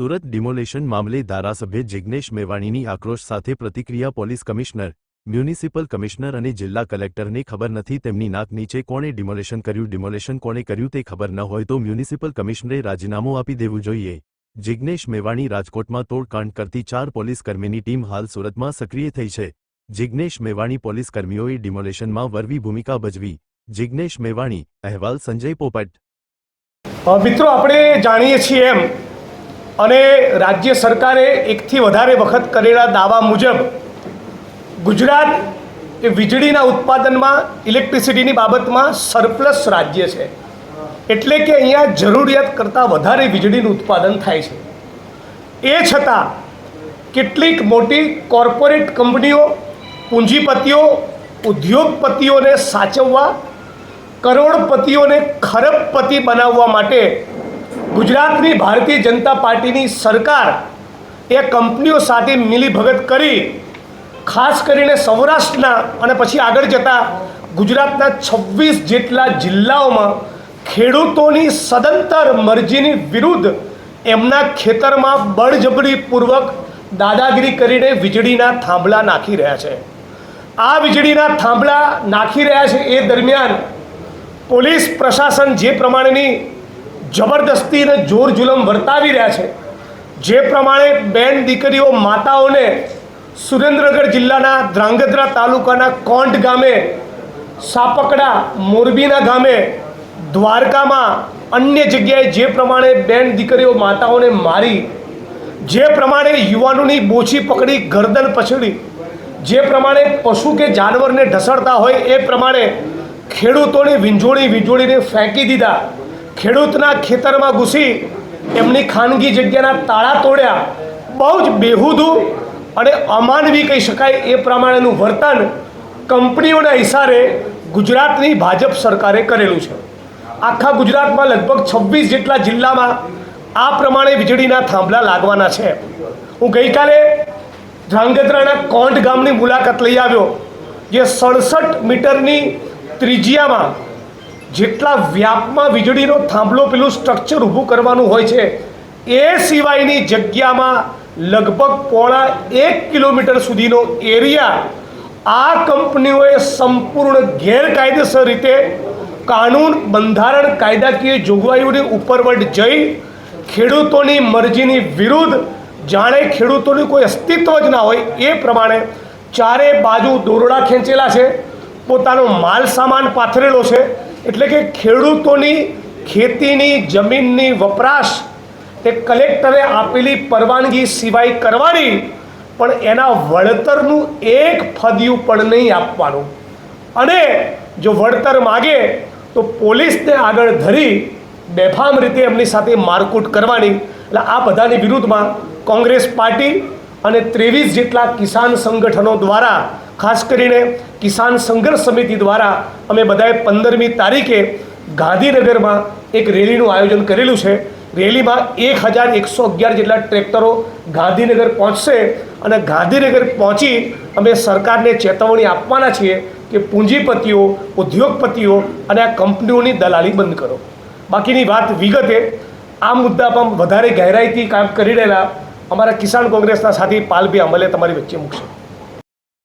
Surat demolition મામલે ધારાસભ્ય જિગ્નેશ મેવાણીની આક્રોશ સાથે પ્રતિક્રિયા પોલીસ કમિશનર, મ્યુનિસિપલ કમિશનર અને જિલ્લા કલેક્ટરને ખબર નથી તેમની નાક નીચે કોણે ડિમોલેશન કર્યું. ડિમોલેશન કોણે કર્યું તે ખબર ન હોય તો મ્યુનિસિપલ કમિશનરે રાજીનામું આપી દેવું જોઈએ. જિગ્નેશ મેવાણી રાજકોટમાં તોડકાંડ કરતી 4 પોલીસ કર્મીની ટીમ હાલ સુરતમાં સક્રિય થઈ છે. જિગ્નેશ મેવાણી પોલીસ કર્મીઓએ ડિમોલેશનમાં વરવી ભૂમિકા ભજવી. જિગ્નેશ મેવાણી, અહેવાલ સંજય પોપટ. મિત્રો, આપણે જાણીએ છીએ એમ અને રાજ્ય સરકારે એકથી વધારે વખત કરેલા દાવા મુજબ ગુજરાત એ વીજળીના ઉત્પાદનમાં ઇલેક્ટ્રિસિટીની બાબતમાં સરપ્લસ રાજ્ય છે. એટલે કે અહીંયા જરૂરિયાત કરતાં વધારે વીજળીનું ઉત્પાદન થાય છે. એ છતાં કેટલીક મોટી કોર્પોરેટ કંપનીઓ, પૂંજીપતિઓ, ઉદ્યોગપતિઓને સાચવવા, કરોડપતિઓને ખરબપતિ બનાવવા માટે ગુજરાતની ભારતીય જનતા પાર્ટીની સરકાર એ કંપનીઓ સાથે મિલીભગત કરી ખાસ કરીને સૌરાષ્ટ્રના અને પછી આગળ જતાં ગુજરાતના 26 જેટલા જિલ્લાઓમાં ખેડૂતોની સદંતર મરજીની વિરુદ્ધ એમના ખેતરમાં બળજબરીપૂર્વક દાદાગીરી કરીને વીજળીના થાંભલા નાખી રહ્યા છે. આ વીજળીના થાંભલા નાખી રહ્યા છે એ દરમિયાન પોલીસ પ્રશાસન જે પ્રમાણેની જબરદસ્તી અને જોર જુલમ વર્તાવી રહ્યા છે, જે પ્રમાણે બેન દીકરીઓ માતાઓને સુરેન્દ્રનગર જિલ્લાના ધ્રાંગધ્રા તાલુકાના કોંટ ગામે, સાપકડા મોરબીના ગામે, દ્વારકામાં અન્ય જગ્યાએ જે પ્રમાણે બેન દીકરીઓ માતાઓને મારી, જે પ્રમાણે યુવાનોની બોછી પકડી ગરદન પછડી, જે પ્રમાણે પશુ કે જાનવરને ઢસડતા હોય એ પ્રમાણે ખેડૂતોને વીંઝોળીને ફેંકી દીધા, ખેડૂતના ખેતરમાં ઘૂસી એમની ખાનગી જગ્યાના તાળા તોડ્યા, બહુ જ બેહુદું અને અમાનવી કહી શકાય એ પ્રમાણેનું વર્તન કંપનીઓના ઇશારે ગુજરાતની ભાજપ સરકારે કરેલું છે. આખા ગુજરાતમાં લગભગ 26 જેટલા જિલ્લામાં આ પ્રમાણે વીજળીના થાંભલા લાગવાના છે. હું ગઈકાલે ધ્રાંગધ્રાના કોંટ ગામની મુલાકાત લઈ આવ્યો, જે 67 મીટરની ત્રિજ્યામાં જેટલા વ્યાપમાં વીજળીનો થાંભલો પેલું સ્ટ્રક્ચર ઊભું કરવાનું હોય છે એ સિવાયની જગ્યામાં લગભગ 1.5 કિલોમીટર સુધીનો એરિયા આ કંપનીઓએ સંપૂર્ણ ગેરકાયદેસર રીતે કાનૂન, બંધારણ, કાયદાકીય જોગવાઈઓની ઉપરવટ જઈ ખેડૂતોની મરજીની વિરુદ્ધ, જાણે ખેડૂતોનું કોઈ અસ્તિત્વ જ ના હોય એ પ્રમાણે ચારે બાજુ દોરડા ખેંચેલા છે, પોતાનો માલ સામાન પાથરેલો છે. એટલે કે ખેડૂતોની ખેતીની જમીનની વપરાશ એ કલેક્ટરે આપેલી પરવાનગી સિવાય કરવાની, પણ એના વળતરનું એક ફદિયું પણ નહીં આપવાનું. અને જો વળતર માગે તો પોલીસને આગળ ધરી બેફામ રીતે એમની સાથે મારકૂટ કરવાની. એટલે આ બધાની વિરુદ્ધમાં કોંગ્રેસ પાર્ટી અને 23 જેટલા કિસાન સંગઠનો દ્વારા, ખાસ કરીને કિસાન સંઘર્ષ સમિતિ દ્વારા અમે બધાએ 15મી તારીખે ગાંધીનગરમાં એક રેલીનું આયોજન કરેલું છે. રેલીમાં 1111 જેટલા ટ્રેક્ટરો ગાંધીનગર પહોંચશે અને ગાંધીનગર પહોંચી અમે સરકારને ચેતવણી આપવાના છીએ કે પૂંજીપતિઓ, ઉદ્યોગપતિઓ અને આ કંપનીઓની દલાલી બંધ કરો. બાકીની વાત વિગતે આ મુદ્દા પર વધારે ગહેરાઈથી કામ કરી રહેલા અમારા કિસાન કોંગ્રેસના સાથી પાલભાઈ અમલે તમારી વચ્ચે મૂકશે.